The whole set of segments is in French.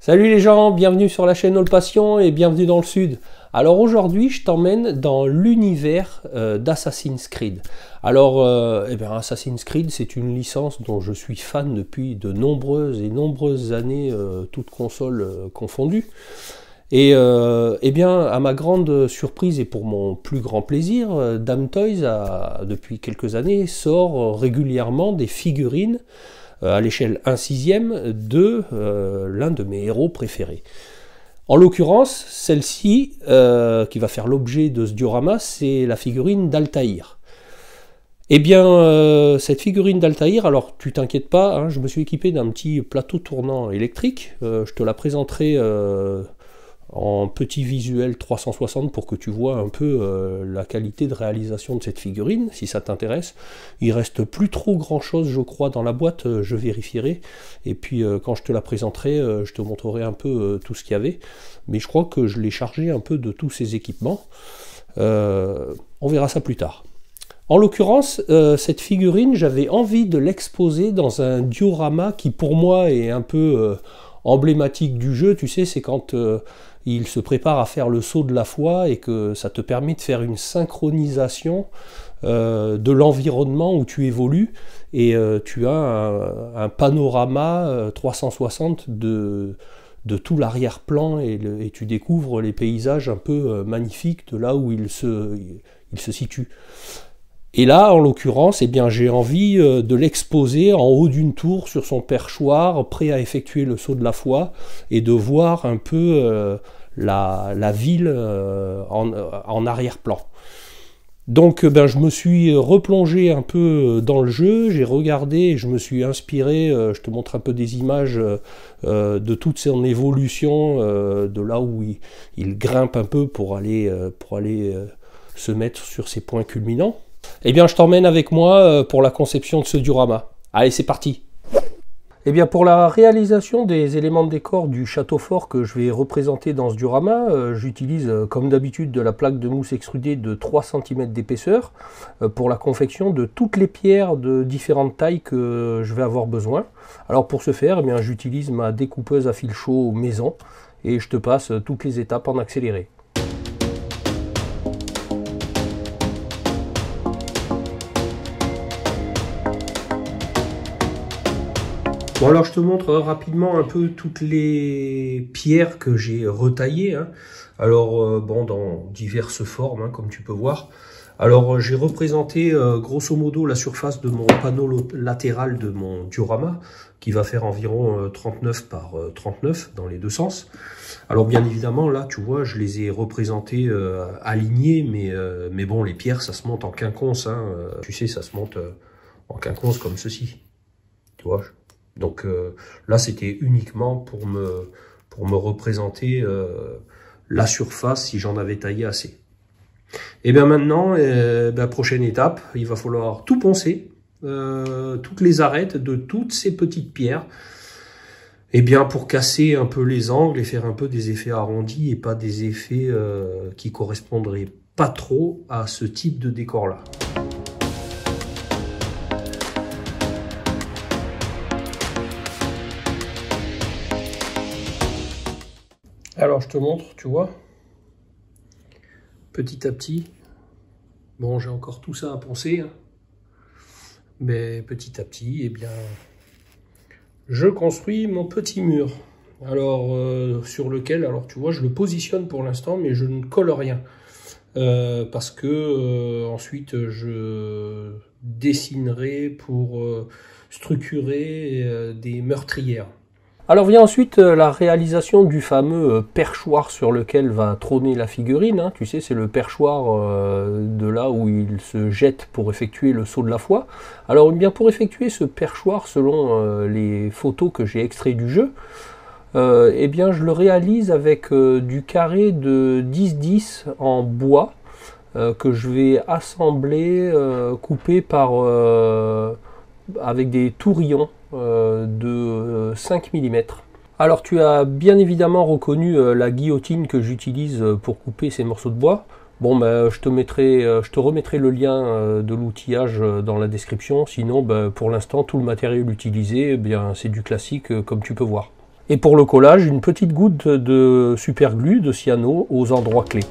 Salut les gens, bienvenue sur la chaîne All Passion et bienvenue dans le Sud. Alors aujourd'hui, je t'emmène dans l'univers d'Assassin's Creed. Alors, Assassin's Creed, c'est une licence dont je suis fan depuis de nombreuses années, toutes consoles confondues. Et à ma grande surprise et pour mon plus grand plaisir, Dame Toys, depuis quelques années, sort régulièrement des figurines à l'échelle 1/6 de l'un de mes héros préférés. En l'occurrence, celle-ci, qui va faire l'objet de ce diorama, c'est la figurine d'Altaïr. Eh bien, cette figurine d'Altaïr, alors tu t'inquiètes pas, hein, je me suis équipé d'un petit plateau tournant électrique, je te la présenterai en petit visuel 360 pour que tu vois un peu la qualité de réalisation de cette figurine, si ça t'intéresse. Il reste plus trop grand chose, je crois, dans la boîte, je vérifierai. Et puis quand je te la présenterai, je te montrerai un peu tout ce qu'il y avait. Mais je crois que je l'ai chargé un peu de tous ces équipements. On verra ça plus tard. En l'occurrence, cette figurine, j'avais envie de l'exposer dans un diorama qui pour moi est un peu emblématique du jeu. Tu sais, c'est quand il se prépare à faire le saut de la foi et que ça te permet de faire une synchronisation de l'environnement où tu évolues et tu as un panorama 360 de tout l'arrière-plan et tu découvres les paysages un peu magnifiques de là où il se situe. Et là, en l'occurrence, eh bien, j'ai envie de l'exposer en haut d'une tour sur son perchoir, prêt à effectuer le saut de la foi, et de voir un peu la ville en arrière-plan. Donc, je me suis replongé un peu dans le jeu, j'ai regardé, et je me suis inspiré, je te montre un peu des images de toute son évolution, de là où il grimpe un peu pour aller se mettre sur ses points culminants. Eh bien, je t'emmène avec moi pour la conception de ce diorama. Allez, c'est parti! Eh bien, pour la réalisation des éléments de décor du château fort que je vais représenter dans ce diorama, j'utilise comme d'habitude de la plaque de mousse extrudée de 3 cm d'épaisseur pour la confection de toutes les pierres de différentes tailles que je vais avoir besoin. Alors pour ce faire, eh bien, j'utilise ma découpeuse à fil chaud maison et je te passe toutes les étapes en accéléré. Bon, alors je te montre rapidement un peu toutes les pierres que j'ai retaillées, hein. Alors dans diverses formes, hein, comme tu peux voir. Alors j'ai représenté grosso modo la surface de mon panneau latéral de mon diorama qui va faire environ 39 par 39 dans les deux sens. Alors bien évidemment là tu vois je les ai représentés alignés, mais bon, les pierres ça se monte en quinconce, hein, tu sais, ça se monte en quinconce comme ceci, tu vois. Donc là, c'était uniquement pour me représenter la surface si j'en avais taillé assez. Et bien maintenant, prochaine étape, il va falloir tout poncer, toutes les arêtes de toutes ces petites pierres, et bien pour casser un peu les angles et faire un peu des effets arrondis et pas des effets qui correspondraient pas trop à ce type de décor-là. Alors je te montre, tu vois, petit à petit, bon j'ai encore tout ça à poncer, hein, mais petit à petit, eh bien, je construis mon petit mur. Alors sur lequel, alors tu vois, je le positionne pour l'instant, mais je ne colle rien, parce que ensuite je dessinerai pour structurer des meurtrières. Alors vient ensuite la réalisation du fameux perchoir sur lequel va trôner la figurine, hein. Tu sais, c'est le perchoir de là où il se jette pour effectuer le saut de la foi. Alors bien pour effectuer ce perchoir, selon les photos que j'ai extraites du jeu, eh bien je le réalise avec du carré de 10-10 en bois que je vais assembler, couper avec des tourillons de 5 mm. Alors tu as bien évidemment reconnu la guillotine que j'utilise pour couper ces morceaux de bois. Bon, je te remettrai le lien de l'outillage dans la description. Sinon, pour l'instant, tout le matériel utilisé, c'est du classique comme tu peux voir. Et pour le collage, une petite goutte de superglue, de cyano, aux endroits clés.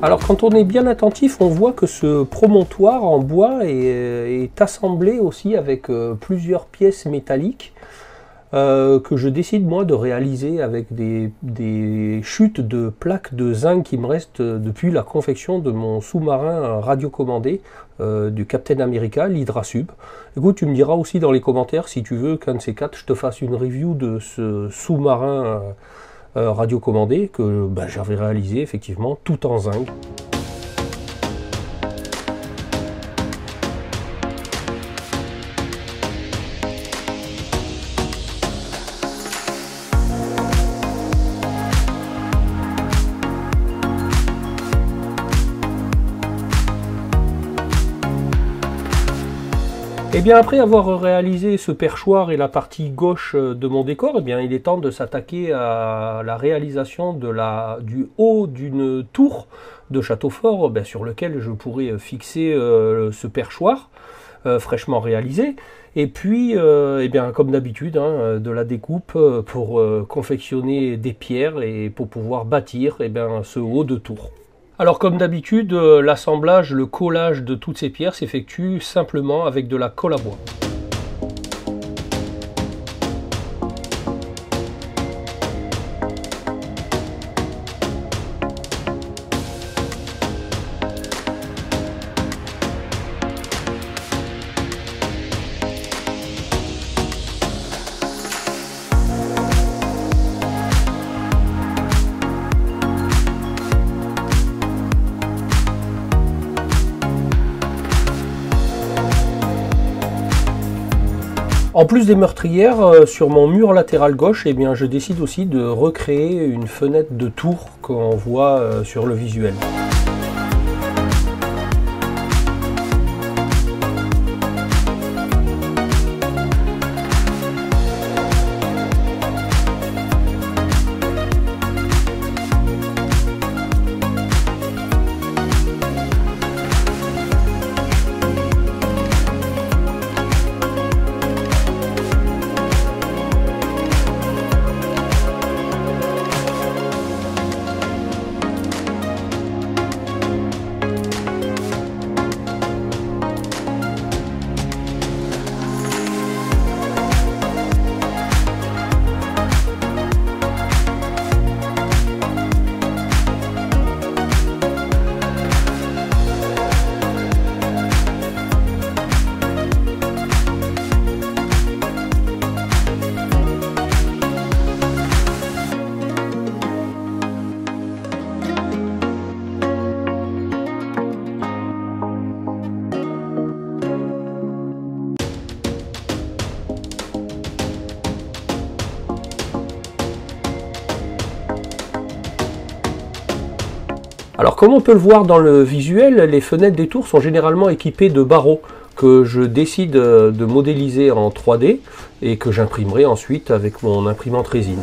Alors quand on est bien attentif, on voit que ce promontoire en bois est assemblé aussi avec plusieurs pièces métalliques que je décide moi de réaliser avec des chutes de plaques de zinc qui me restent depuis la confection de mon sous-marin radiocommandé du Captain America, l'Hydrasub. Écoute, tu me diras aussi dans les commentaires si tu veux qu'un de ces quatre je te fasse une review de ce sous-marin radiocommandé que j'avais réalisé effectivement tout en zinc. Et bien après avoir réalisé ce perchoir et la partie gauche de mon décor, et bien il est temps de s'attaquer à la réalisation du haut d'une tour de château fort sur lequel je pourrais fixer ce perchoir fraîchement réalisé. Et puis, et bien comme d'habitude, de la découpe pour confectionner des pierres et pour pouvoir bâtir ce haut de tour. Alors comme d'habitude, l'assemblage, le collage de toutes ces pierres s'effectue simplement avec de la colle à bois. En plus des meurtrières, sur mon mur latéral gauche, eh bien, je décide aussi de recréer une fenêtre de tour qu'on voit sur le visuel. Alors comme on peut le voir dans le visuel, les fenêtres des tours sont généralement équipées de barreaux que je décide de modéliser en 3D et que j'imprimerai ensuite avec mon imprimante résine.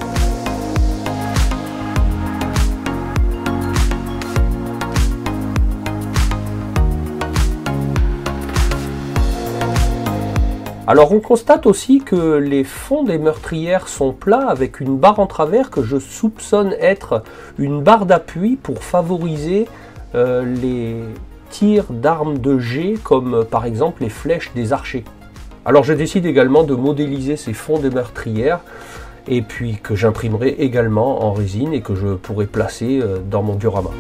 Alors on constate aussi que les fonds des meurtrières sont plats avec une barre en travers que je soupçonne être une barre d'appui pour favoriser les tirs d'armes de jet comme par exemple les flèches des archers. Alors je décide également de modéliser ces fonds des meurtrières et puis que j'imprimerai également en résine et que je pourrai placer dans mon diorama.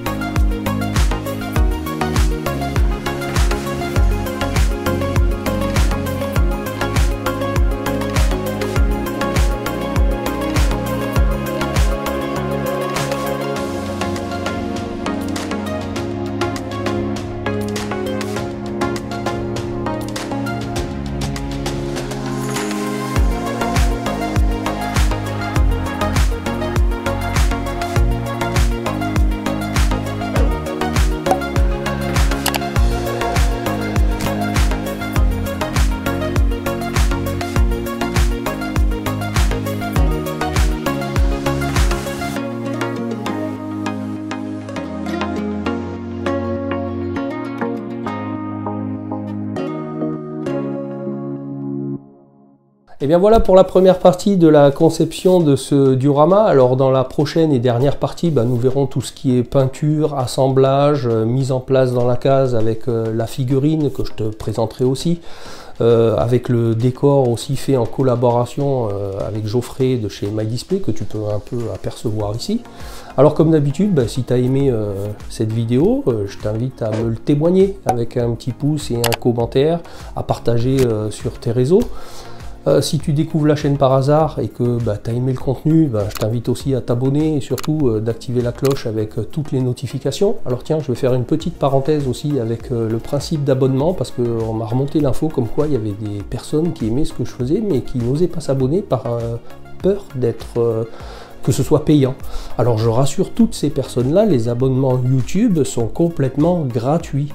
Et bien voilà pour la première partie de la conception de ce diorama. Alors dans la prochaine et dernière partie, nous verrons tout ce qui est peinture, assemblage, mise en place dans la case avec la figurine que je te présenterai aussi, avec le décor aussi fait en collaboration avec Geoffrey de chez MyDisplay que tu peux un peu apercevoir ici. Alors comme d'habitude, si tu as aimé cette vidéo, je t'invite à me le témoigner avec un petit pouce et un commentaire, à partager sur tes réseaux. Si tu découvres la chaîne par hasard et que tu as aimé le contenu, je t'invite aussi à t'abonner et surtout d'activer la cloche avec toutes les notifications. Alors tiens, je vais faire une petite parenthèse aussi avec le principe d'abonnement parce qu'on m'a remonté l'info comme quoi il y avait des personnes qui aimaient ce que je faisais mais qui n'osaient pas s'abonner par peur d'être... que ce soit payant. Alors je rassure toutes ces personnes-là, les abonnements YouTube sont complètement gratuits.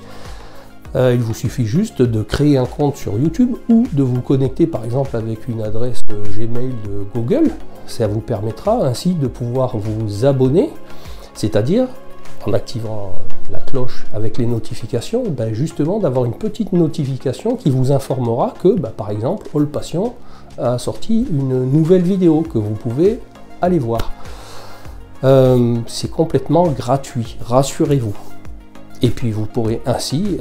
Il vous suffit juste de créer un compte sur YouTube ou de vous connecter par exemple avec une adresse Gmail de Google. Ça vous permettra ainsi de pouvoir vous abonner, c'est-à-dire en activant la cloche avec les notifications, justement d'avoir une petite notification qui vous informera que par exemple All Passion a sorti une nouvelle vidéo que vous pouvez aller voir. C'est complètement gratuit, rassurez-vous. Et puis vous pourrez ainsi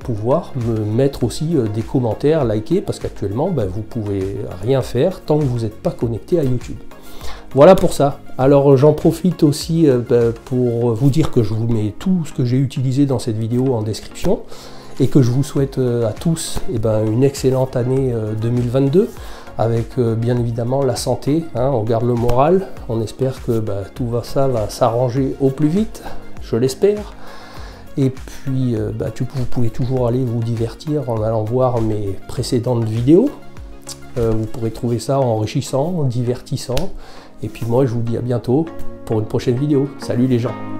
pouvoir me mettre aussi des commentaires, liker, parce qu'actuellement vous pouvez rien faire tant que vous n'êtes pas connecté à YouTube. Voilà pour ça. Alors j'en profite aussi pour vous dire que je vous mets tout ce que j'ai utilisé dans cette vidéo en description et que je vous souhaite à tous une excellente année 2022 avec bien évidemment la santé, on garde le moral, on espère que tout ça va s'arranger au plus vite, je l'espère. Et puis vous pouvez toujours aller vous divertir en allant voir mes précédentes vidéos. Vous pourrez trouver ça enrichissant, divertissant. Et puis moi je vous dis à bientôt pour une prochaine vidéo. Salut les gens!